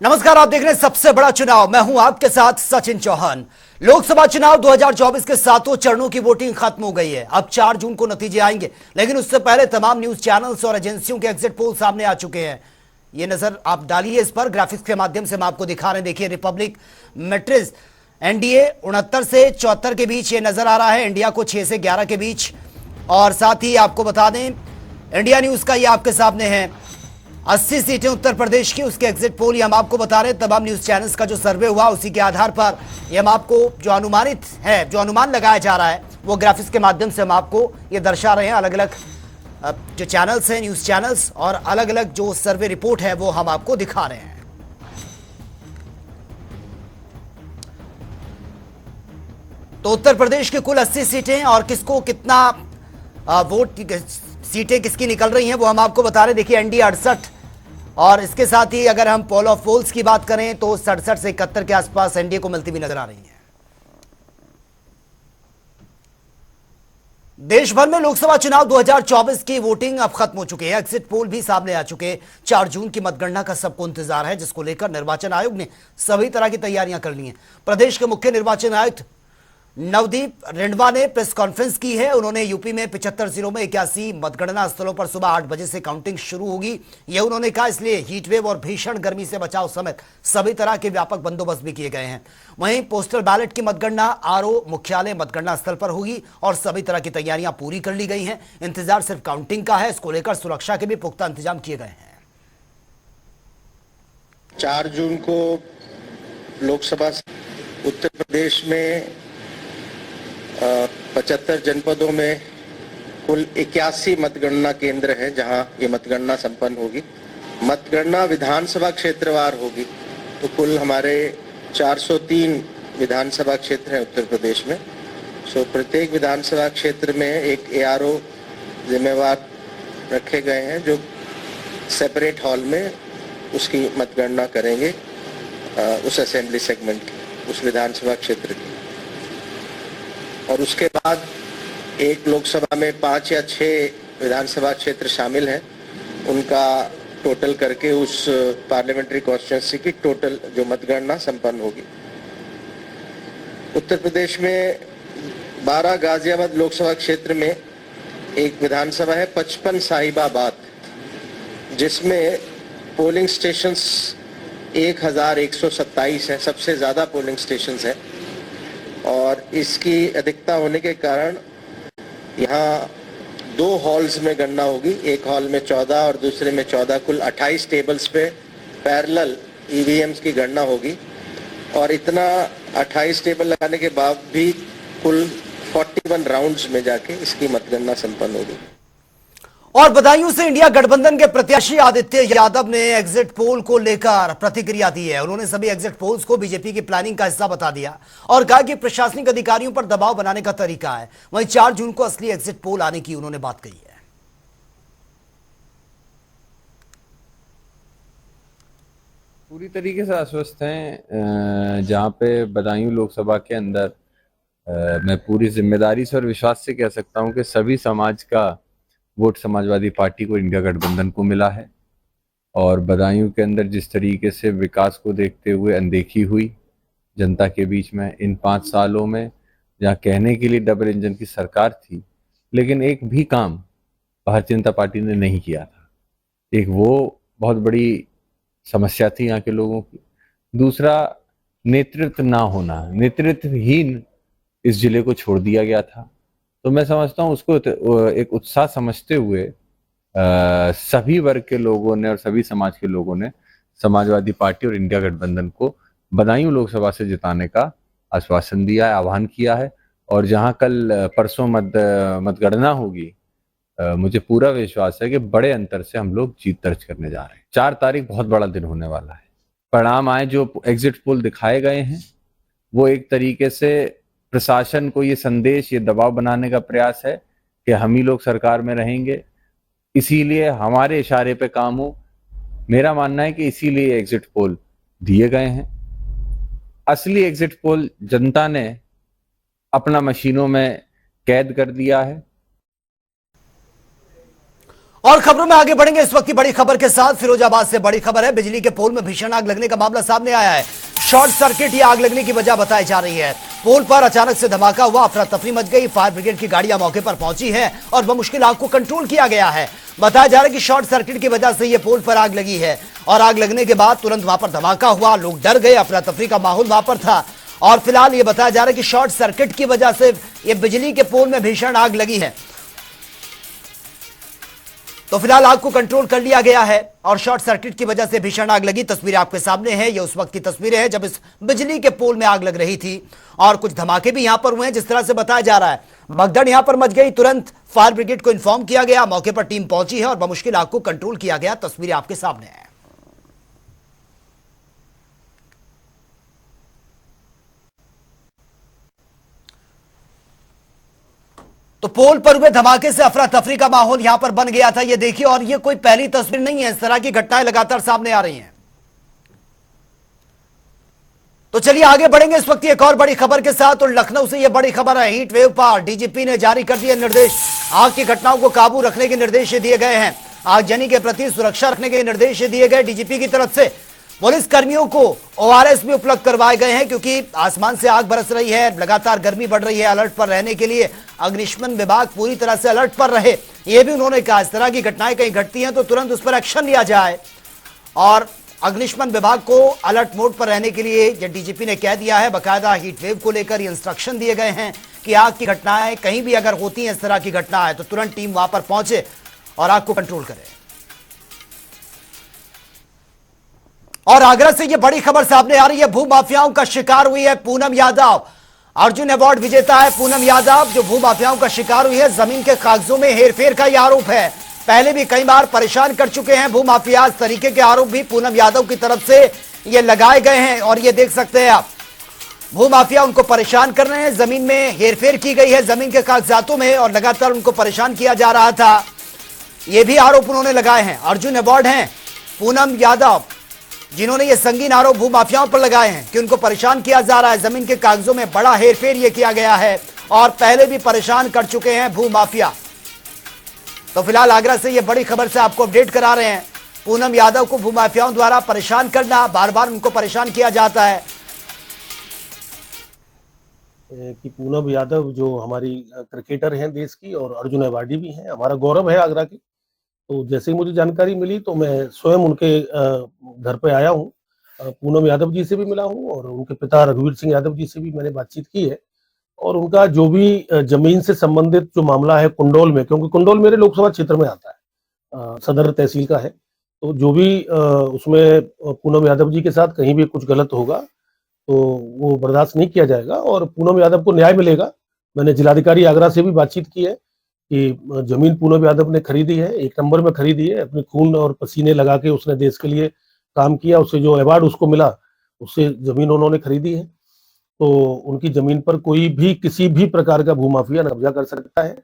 नमस्कार, आप देख रहे हैं सबसे बड़ा चुनाव। मैं हूं आपके साथ सचिन चौहान। लोकसभा चुनाव 2024 के सातों चरणों की वोटिंग खत्म हो गई है। अब 4 जून को नतीजे आएंगे, लेकिन उससे पहले तमाम न्यूज चैनल्स और एजेंसियों के एग्जिट पोल सामने आ चुके हैं। ये नजर आप डालिए इस पर, ग्राफिक्स के माध्यम से हम आपको दिखा रहे हैं। देखिए, रिपब्लिक मैट्रिक्स एनडीए 69 से 74 के बीच ये नजर आ रहा है, इंडिया को 6 से 11 के बीच। और साथ ही आपको बता दें, इंडिया न्यूज का ये आपके सामने है 80 सीटें उत्तर प्रदेश की, उसके एग्जिट पोल ये हम आपको बता रहे हैं। तमाम न्यूज चैनल्स का जो सर्वे हुआ उसी के आधार पर ये हम आपको जो अनुमानित है, जो अनुमान लगाया जा रहा है, वो ग्राफिक्स के माध्यम से हम आपको ये दर्शा रहे हैं। अलग अलग जो चैनल्स हैं, न्यूज चैनल्स, और अलग अलग जो सर्वे रिपोर्ट है वो हम आपको दिखा रहे हैं। तो उत्तर प्रदेश की कुल 80 सीटें और किसको कितना वोट, सीटें किसकी निकल रही हैं वो हम आपको बता रहे हैं। देखिए, एनडीए 68, और इसके साथ ही अगर हम पोल ऑफ पोल्स की बात करें तो 67 से 71 के आसपास एनडीए को मिलती हुई नजर आ रही है। देश भर में लोकसभा चुनाव 2024 की वोटिंग अब खत्म हो चुकी है। एग्जिट पोल भी सामने आ चुके हैं। 4 जून की मतगणना का सबको इंतजार है, जिसको लेकर निर्वाचन आयोग ने सभी तरह की तैयारियां कर ली हैं। प्रदेश के मुख्य निर्वाचन आयुक्त नवदीप रिंडवा ने प्रेस कॉन्फ्रेंस की है। उन्होंने यूपी में 75 जिलों में 81 मतगणना स्थलों पर सुबह 8 बजे से काउंटिंग शुरू होगी, यह उन्होंने कहा। इसलिए हीटवेव और भीषण गर्मी से बचाव समेत सभी तरह के व्यापक बंदोबस्त भी किए गए हैं। वहीं पोस्टल बैलेट की मतगणना आरओ मुख्यालय मतगणना स्थल पर होगी और सभी तरह की तैयारियां पूरी कर ली गई हैं। इंतजार सिर्फ काउंटिंग का है। इसको लेकर सुरक्षा के भी पुख्ता इंतजाम किए गए हैं। 4 जून को लोकसभा उत्तर प्रदेश में 75 जनपदों में कुल 81 मतगणना केंद्र है जहां ये मतगणना संपन्न होगी। मतगणना विधानसभा क्षेत्रवार होगी, तो कुल हमारे 403 विधानसभा क्षेत्र हैं उत्तर प्रदेश में। सो प्रत्येक विधानसभा क्षेत्र में एक एआरओ जिम्मेवार रखे गए हैं जो सेपरेट हॉल में उसकी मतगणना करेंगे, उस असेंबली सेगमेंट की, उस विधानसभा क्षेत्र की। और उसके बाद एक लोकसभा में 5 या 6 विधानसभा क्षेत्र शामिल हैं, उनका टोटल करके उस पार्लियामेंट्री कॉन्स्टिट्यूंसी की टोटल जो मतगणना संपन्न होगी। उत्तर प्रदेश में 12 गाजियाबाद लोकसभा क्षेत्र में एक विधानसभा है 55 साहिबाबाद, जिसमें पोलिंग स्टेशंस 1127 है, सबसे ज्यादा पोलिंग स्टेशंस है। और इसकी अधिकता होने के कारण यहाँ 2 हॉल्स में गणना होगी। एक हॉल में 14 और दूसरे में 14, कुल 28 टेबल्स पे पैरेलल ईवीएम्स की गणना होगी। और इतना 28 टेबल लगाने के बाद भी कुल 41 राउंड्स में जाके इसकी मतगणना संपन्न होगी। और बदायूं से इंडिया गठबंधन के प्रत्याशी आदित्य यादव ने एग्जिट पोल को लेकर प्रतिक्रिया दी है। उन्होंने सभी एग्जिट पोल्स को बीजेपी की प्लानिंग का हिस्सा बता दिया और कहा कि प्रशासनिक अधिकारियों पर दबाव बनाने का तरीका है। वहीं 4 जून को असली एग्जिट पोल आने की उन्होंने बात कही है। पूरी तरीके से आश्वस्त हैं। जहां पे बदायूं लोकसभा के अंदर मैं पूरी जिम्मेदारी से और विश्वास से कह सकता हूं कि सभी समाज का वोट समाजवादी पार्टी को, इंडिया गठबंधन को मिला है। और बदायूं के अंदर जिस तरीके से विकास को देखते हुए अनदेखी हुई जनता के बीच में इन 5 सालों में, जहाँ कहने के लिए डबल इंजन की सरकार थी, लेकिन एक भी काम भारतीय जनता पार्टी ने नहीं किया था। एक वो बहुत बड़ी समस्या थी यहाँ के लोगों की। दूसरा, नेतृत्व ना होना, नेतृत्वहीन इस जिले को छोड़ दिया गया था। तो मैं समझता हूँ उसको एक उत्साह समझते हुए सभी वर्ग के लोगों ने और सभी समाज के लोगों ने समाजवादी पार्टी और इंडिया गठबंधन को बदायूं लोकसभा से जिताने का आश्वासन दिया है, आह्वान किया है। और जहां कल परसों मतगणना होगी, मुझे पूरा विश्वास है कि बड़े अंतर से हम लोग जीत दर्ज करने जा रहे हैं। 4 तारीख बहुत बड़ा दिन होने वाला है। परिणाम आए, जो एग्जिट पोल दिखाए गए हैं, वो एक तरीके से प्रशासन को ये संदेश, ये दबाव बनाने का प्रयास है कि हम ही लोग सरकार में रहेंगे, इसीलिए हमारे इशारे पे काम हो। मेरा मानना है कि इसीलिए एग्जिट पोल दिए गए हैं। असली एग्जिट पोल जनता ने अपना मशीनों में कैद कर दिया है। और खबरों में आगे बढ़ेंगे इस वक्त की बड़ी खबर के साथ। फिरोजाबाद से बड़ी खबर है, बिजली के पोल में भीषण आग लगने का मामला सामने आया है। शॉर्ट सर्किट या आग लगने की वजह बताई जा रही है। पोल पर अचानक से धमाका हुआ, अफरा तफरी मच गई। फायर ब्रिगेड की गाड़ियां मौके पर पहुंची है और बमुश्किल आग को कंट्रोल किया गया है। बताया जा रहा है कि शॉर्ट सर्किट की वजह से यह पोल पर आग लगी है और आग लगने के बाद तुरंत वहां पर धमाका हुआ, लोग डर गए, अफरा तफरी का माहौल वहां पर था। और फिलहाल यह बताया जा रहा है कि शॉर्ट सर्किट की वजह से यह बिजली के पोल में भीषण आग लगी है। तो फिलहाल आग को कंट्रोल कर लिया गया है और शॉर्ट सर्किट की वजह से भीषण आग लगी। तस्वीरें आपके सामने हैं, ये उस वक्त की तस्वीरें हैं जब इस बिजली के पोल में आग लग रही थी और कुछ धमाके भी यहां पर हुए हैं जिस तरह से बताया जा रहा है। भगदड़ यहां पर मच गई, तुरंत फायर ब्रिगेड को इन्फॉर्म किया गया, मौके पर टीम पहुंची है और बमुश्किल आग को कंट्रोल किया गया। तस्वीरें आपके सामने हैं। तो पोल पर हुए धमाके से अफरा तफरी का माहौल यहां पर बन गया था, ये देखिए। और ये कोई पहली तस्वीर नहीं है, इस तरह की घटनाएं लगातार सामने आ रही हैं। तो चलिए आगे बढ़ेंगे इस वक्त एक और बड़ी खबर के साथ। और लखनऊ से यह बड़ी खबर है, हीट वेव पर डीजीपी ने जारी कर दिए निर्देश। आग की घटनाओं को काबू रखने के निर्देश दिए गए हैं। आगजनी के प्रति सुरक्षा रखने के निर्देश दिए गए डीजीपी की तरफ से। पुलिस कर्मियों को ओआरएस भी उपलब्ध करवाए गए हैं क्योंकि आसमान से आग बरस रही है, लगातार गर्मी बढ़ रही है। अलर्ट पर रहने के लिए अग्निशमन विभाग पूरी तरह से अलर्ट पर रहे, यह भी उन्होंने कहा। इस तरह की घटनाएं कहीं घटती हैं तो तुरंत उस पर एक्शन लिया जाए और अग्निशमन विभाग को अलर्ट मोड पर रहने के लिए ये डीजीपी ने कह दिया है। बाकायदा हीट वेव को लेकर इंस्ट्रक्शन दिए गए हैं कि आग की घटनाएं कहीं भी अगर होती हैं, इस तरह की घटना है तो तुरंत टीम वहां पर पहुंचे और आग को कंट्रोल करे। और आगरा से यह बड़ी खबर सामने आ रही है, भूमाफियाओं का शिकार हुई है पूनम यादव। अर्जुन अवार्ड विजेता है पूनम यादव जो भूमाफियाओं का शिकार हुई है। जमीन के कागजों में हेरफेर का यह आरोप है। पहले भी कई बार परेशान कर चुके हैं भूमाफिया। इस तरीके के आरोप भी पूनम यादव की तरफ से ये लगाए गए हैं और ये देख सकते हैं आप, भूमाफिया उनको परेशान कर रहे हैं। जमीन में हेरफेर की गई है, जमीन के कागजातों में, और लगातार उनको परेशान किया जा रहा था। ये भी आरोप उन्होंने लगाए हैं। अर्जुन अवार्ड हैं पूनम यादव जिन्होंने ये संगीन आरोप भूमाफियाओं पर लगाए हैं कि उनको परेशान किया जा रहा है। जमीन के कागजों में बड़ा हेरफेर ये किया गया है और पहले भी परेशान कर चुके हैं भूमाफिया। तो फिलहाल आगरा से ये बड़ी खबर से आपको अपडेट करा रहे हैं। पूनम यादव को भूमाफियाओं द्वारा परेशान करना, बार बार उनको परेशान किया जाता है। कि पूनम यादव जो हमारी क्रिकेटर हैं देश की और अर्जुन अवार्डी भी हैं, हमारा गौरव है आगरा की। तो जैसे ही मुझे जानकारी मिली तो मैं स्वयं उनके घर पे आया हूँ। पूनम यादव जी से भी मिला हूँ और उनके पिता रघुवीर सिंह यादव जी से भी मैंने बातचीत की है। और उनका जो भी जमीन से संबंधित जो मामला है कुंडोल में, क्योंकि कुंडोल मेरे लोकसभा क्षेत्र में आता है, सदर तहसील का है, तो जो भी उसमें पूनम यादव जी के साथ कहीं भी कुछ गलत होगा तो वो बर्दाश्त नहीं किया जाएगा और पूनम यादव को न्याय मिलेगा। मैंने जिलाधिकारी आगरा से भी बातचीत की है कि जमीन पूनम यादव ने खरीदी है, 1 नंबर में खरीदी है, अपने खून और पसीने लगा के उसने देश के लिए काम किया, उससे जो अवार्ड उसको मिला उससे जमीन उन्होंने खरीदी है। तो उनकी जमीन पर कोई भी किसी भी प्रकार का भूमाफिया कब्जा कर सकता है,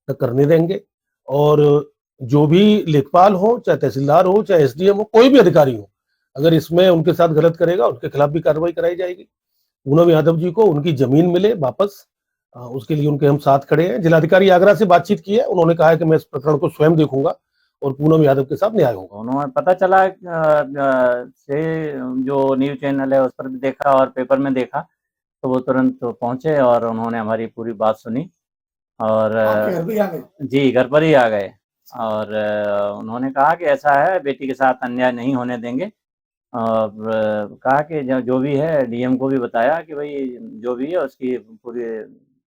न करने देंगे। और जो भी लेखपाल हो, चाहे तहसीलदार हो, चाहे एसडीएम हो, कोई भी अधिकारी हो, अगर इसमें उनके साथ गलत करेगा उनके खिलाफ भी कार्रवाई कराई जाएगी। पूनम यादव जी को उनकी जमीन मिले वापस, उसके लिए उनके हम साथ खड़े हैं। जिलाधिकारी आगरा से बातचीत की है, उन्होंने कहा है कि मैं इस प्रकरण को स्वयं देखूंगा और पूनम यादव के साथ न्याय होगा। उन्होंने पता चला से जो न्यूज चैनल है उस पर भी देखा और पेपर में देखा, तो वो तुरंत पहुंचे और उन्होंने हमारी पूरी बात सुनी और जी घर पर ही आ गए। और उन्होंने कहा कि ऐसा है, बेटी के साथ अन्याय नहीं होने देंगे। और कहा कि जो भी है, डीएम को भी बताया कि भाई जो भी है उसकी पूरी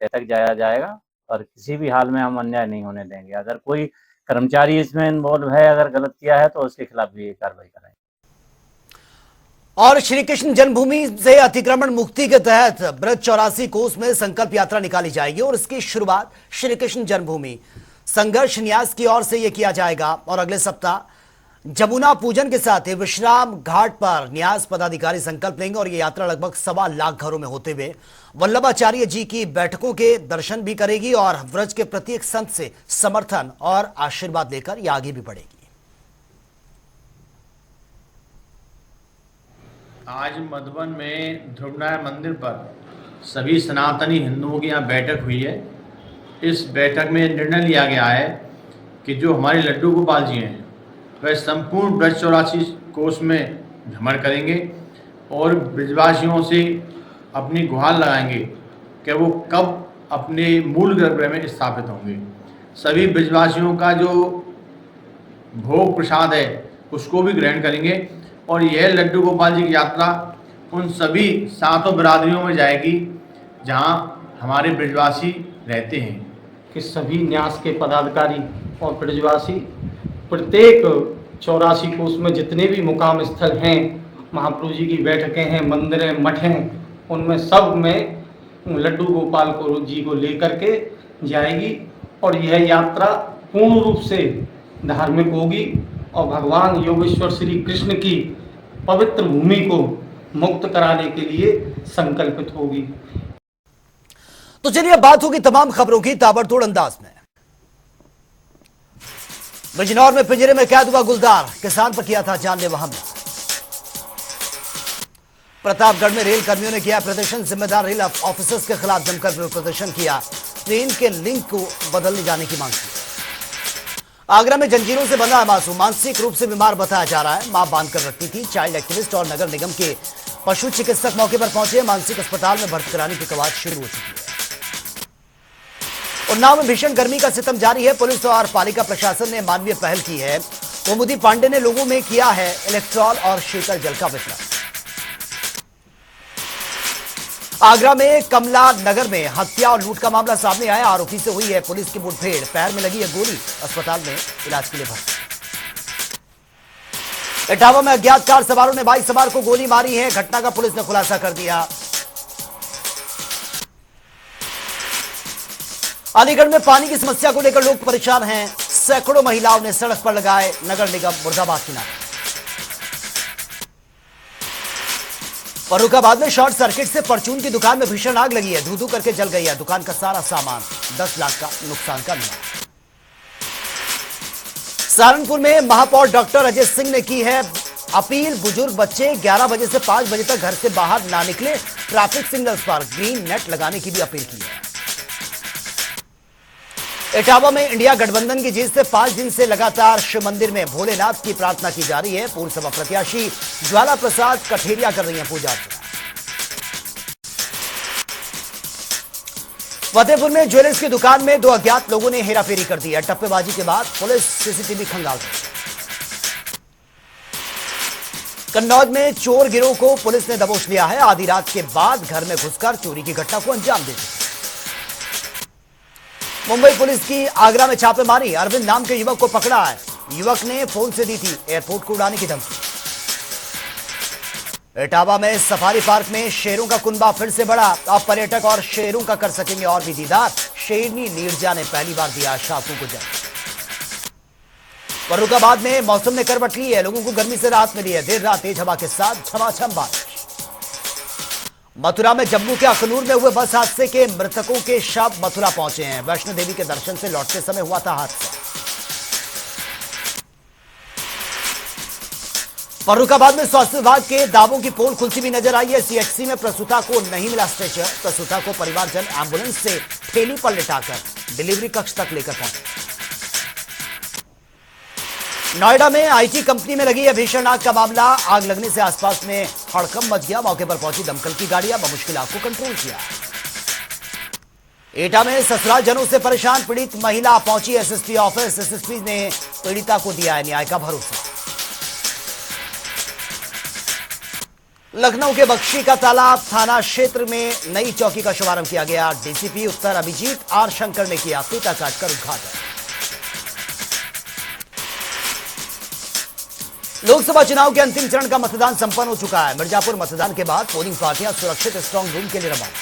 तह तक जाया जाएगा और किसी भी हाल में हम अन्याय नहीं होने देंगे। अगर कोई कर्मचारी इसमें इन्वॉल्व है, अगर गलत किया है तो उसके खिलाफ भी कार्रवाई कराएंगे। और श्री कृष्ण जन्मभूमि से अतिक्रमण मुक्ति के तहत ब्रज 84 कोस में संकल्प यात्रा निकाली जाएगी और इसकी शुरुआत श्री कृष्ण जन्मभूमि संघर्ष न्यास की ओर से यह किया जाएगा। और अगले सप्ताह जमुना पूजन के साथ ही विश्राम घाट पर न्यास पदाधिकारी संकल्प लेंगे और यह यात्रा लगभग 1.25 लाख घरों में होते हुए वल्लभाचार्य जी की बैठकों के दर्शन भी करेगी और व्रज के प्रत्येक संत से समर्थन और आशीर्वाद लेकर यह आगे भी बढ़ेगी। आज मधुबन में ध्रुवनारायण मंदिर पर सभी सनातनी हिंदुओं की यहाँ बैठक हुई है। इस बैठक में निर्णय लिया गया है कि जो हमारे लड्डू गोपाल जी हैं वह संपूर्ण ब्रज 84 कोष में भ्रमण करेंगे और ब्रजवासियों से अपनी गुहार लगाएंगे कि वो कब अपने मूल गर्भगृह में स्थापित होंगे। सभी ब्रजवासियों का जो भोग प्रसाद है उसको भी ग्रहण करेंगे और यह लड्डू गोपाल जी की यात्रा उन सभी 7 बिरादरियों में जाएगी जहां हमारे ब्रजवासी रहते हैं। कि सभी न्यास के पदाधिकारी और ब्रजवासी प्रत्येक 84 कोष में जितने भी मुकाम स्थल हैं, महाप्रभु जी की बैठकें हैं, मंदिर हैं, मठ हैं, उनमें सब में लड्डू गोपाल को जी को लेकर के जाएगी और यह यात्रा पूर्ण रूप से धार्मिक होगी और भगवान योगेश्वर श्री कृष्ण की पवित्र भूमि को मुक्त कराने के लिए संकल्पित होगी। तो चलिए बात होगी तमाम खबरों की ताबड़तोड़ अंदाज में। बिजनौर में पिंजरे में कैद हुआ गुलदार, किसान पर किया था जानलेवा हमला। प्रतापगढ़ में रेल कर्मियों ने किया प्रदर्शन, जिम्मेदार रेल ऑफिसर्स के खिलाफ जमकर विरोध प्रदर्शन किया, ट्रेन के लिंक को बदलने जाने की मांग की। आगरा में जंजीरों से बंधा है मासूम, मानसिक रूप से बीमार बताया जा रहा है, मां बांधकर रखती थी। चाइल्ड एक्टिविस्ट और नगर निगम के पशु चिकित्सक मौके पर पहुंचे, मानसिक अस्पताल में भर्ती कराने की कवायद शुरू हो चुकी है। उन्नाव में भीषण गर्मी का सितम जारी है, पुलिस और पालिका प्रशासन ने मानवीय पहल की है। कुमुदी पांडे ने लोगों में किया है इलेक्ट्रॉल और शीतल जल का वितरण। आगरा में कमला नगर में हत्या और लूट का मामला सामने आया, आरोपी से हुई है पुलिस की मुठभेड़, पैर में लगी है गोली, अस्पताल में इलाज के लिए भर्ती। इटावा में अज्ञात कार सवारों ने बाइक सवार को गोली मारी है, घटना का पुलिस ने खुलासा कर दिया। अलीगढ़ में पानी की समस्या को लेकर लोग परेशान हैं, सैकड़ों महिलाओं ने सड़क पर लगाए नगर निगम मुर्दाबाद के नारे। फर्रुखाबाद में शॉर्ट सर्किट से परचून की दुकान में भीषण आग लगी है, धू-धू करके जल गई है दुकान का सारा सामान, 10 लाख का नुकसान का अनुमान। सहारनपुर में महापौर डॉक्टर अजय सिंह ने की है अपील, बुजुर्ग बच्चे 11 बजे से 5 बजे तक घर से बाहर ना निकले, ट्रैफिक सिग्नल्स पर ग्रीन नेट लगाने की भी अपील की है। इटावा में इंडिया गठबंधन की जीत से 5 दिन से लगातार शिव मंदिर में भोलेनाथ की प्रार्थना की जा रही है। पूर्व सभा प्रत्याशी ज्वाला प्रसाद कठेरिया कर रही हैं पूजा अर्चना। फतेहपुर में ज्वेलर्स की दुकान में 2 अज्ञात लोगों ने हेराफेरी कर दी है, टप्पेबाजी के बाद पुलिस सीसीटीवी खंगाल रही। कन्नौज में चोर गिरोह को पुलिस ने दबोच लिया है, आधी रात के बाद घर में घुसकर चोरी की घटना को अंजाम दे दी। मुंबई पुलिस की आगरा में छापेमारी, अरविंद नाम के युवक को पकड़ा है, युवक ने फोन से दी थी एयरपोर्ट को उड़ाने की धमकी। इटावा में सफारी पार्क में शेरों का कुनबा फिर से बढ़ा, अब पर्यटक और शेरों का कर सकेंगे और भी दीदार, शेरनी नीरजा ने पहली बार दिया शासकों को जन्म। फर्रुखाबाद में मौसम ने करवट ली है, लोगों को गर्मी से राहत मिली है, देर रात तेज हवा के साथ झमाझम बारिश। मथुरा में जम्मू के अखनूर में हुए बस हादसे के मृतकों के शव मथुरा पहुंचे हैं, वैष्णो देवी के दर्शन से लौटते समय हुआ था हादसा। फर्रुखाबाद में स्वास्थ्य विभाग के दावों की पोल खुलती भी नजर आई है, सीएचसी में प्रसूता को नहीं मिला स्ट्रेचर, प्रसूता को परिवारजन एम्बुलेंस से ठेली पर लिटाकर डिलीवरी कक्ष तक लेकर पहुंचे। नोएडा में आईटी कंपनी में लगी है भीषण आग का मामला, आग लगने से आसपास में हड़कंप मच गया, मौके पर पहुंची दमकल की गाड़ियां बमुश्किल आग को कंट्रोल किया। एटा में ससुराल जनों से परेशान पीड़ित महिला पहुंची एसएसपी ऑफिस, एसएसपी ने पीड़िता को दिया है न्याय का भरोसा। लखनऊ के बख्शी का तालाब थाना क्षेत्र में नई चौकी का शुभारंभ किया गया, डीसीपी उत्तर अभिजीत आर शंकर ने किया फीता काटकर उद्घाटन। लोकसभा चुनाव के अंतिम चरण का मतदान संपन्न हो चुका है, मिर्जापुर मतदान के बाद पोलिंग पार्टियां सुरक्षित स्ट्रांग रूम के लिए रवाना।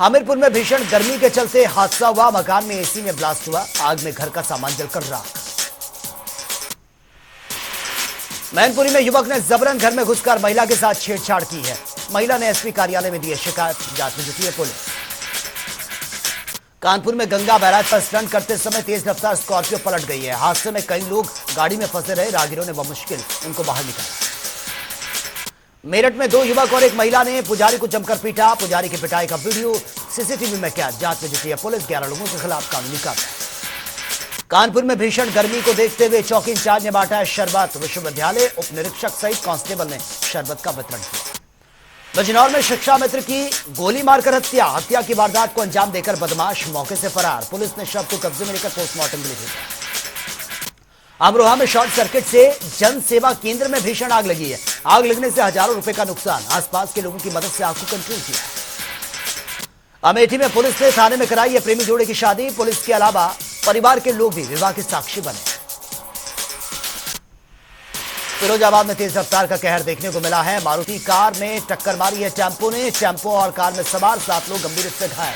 हमीरपुर में भीषण गर्मी के चलते हादसा हुआ, मकान में एसी में ब्लास्ट हुआ, आग में घर का सामान जलकर राख। मैनपुरी में युवक ने जबरन घर में घुसकर महिला के साथ छेड़छाड़ की है, महिला ने एसपी कार्यालय में दी है शिकायत, जांच में जुटी है पुलिस। कानपुर में गंगा बैराज पर स्टंट करते समय तेज रफ्तार स्कॉर्पियो पलट गई है, हादसे में कई लोग गाड़ी में फंसे रहे, राहगीरों ने बमुश्किल उनको बाहर निकाला। मेरठ में 2 युवक और एक महिला ने पुजारी को जमकर पीटा, पुजारी की पिटाई का वीडियो सीसीटीवी में कैद, जांच में जुटी है पुलिस, 11 लोगों के खिलाफ कानूनी कार्रवाई। कानपुर में भीषण गर्मी को देखते हुए चौकी इंचार्ज ने बांटा शरबत। विश्वविद्यालय उप निरीक्षक सहित कांस्टेबल ने शरबत का वितरण किया। बिजनौर में शिक्षा मित्र की गोली मारकर हत्या की वारदात को अंजाम देकर बदमाश मौके से फरार। पुलिस ने शव को कब्जे में लेकर पोस्टमार्टम के लिए भेजा। अमरोहा में शॉर्ट सर्किट से जन सेवा केंद्र में भीषण आग लगी है। आग लगने से हजारों रुपए का नुकसान। आसपास के लोगों की मदद से आग को कंट्रोल किया। अमेठी में पुलिस ने थाने में कराई है प्रेमी जोड़े की शादी। पुलिस के अलावा परिवार के लोग भी विवाह के साक्षी बने। फिरोजाबाद में तेज रफ्तार का कहर देखने को मिला है। मारुति कार में टक्कर मारी है टेम्पो ने। टेम्पो और कार में सवार 7 लोग गंभीर रूप से घायल।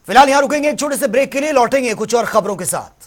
फिलहाल यहां रुकेंगे एक छोटे से ब्रेक के लिए, लौटेंगे कुछ और खबरों के साथ।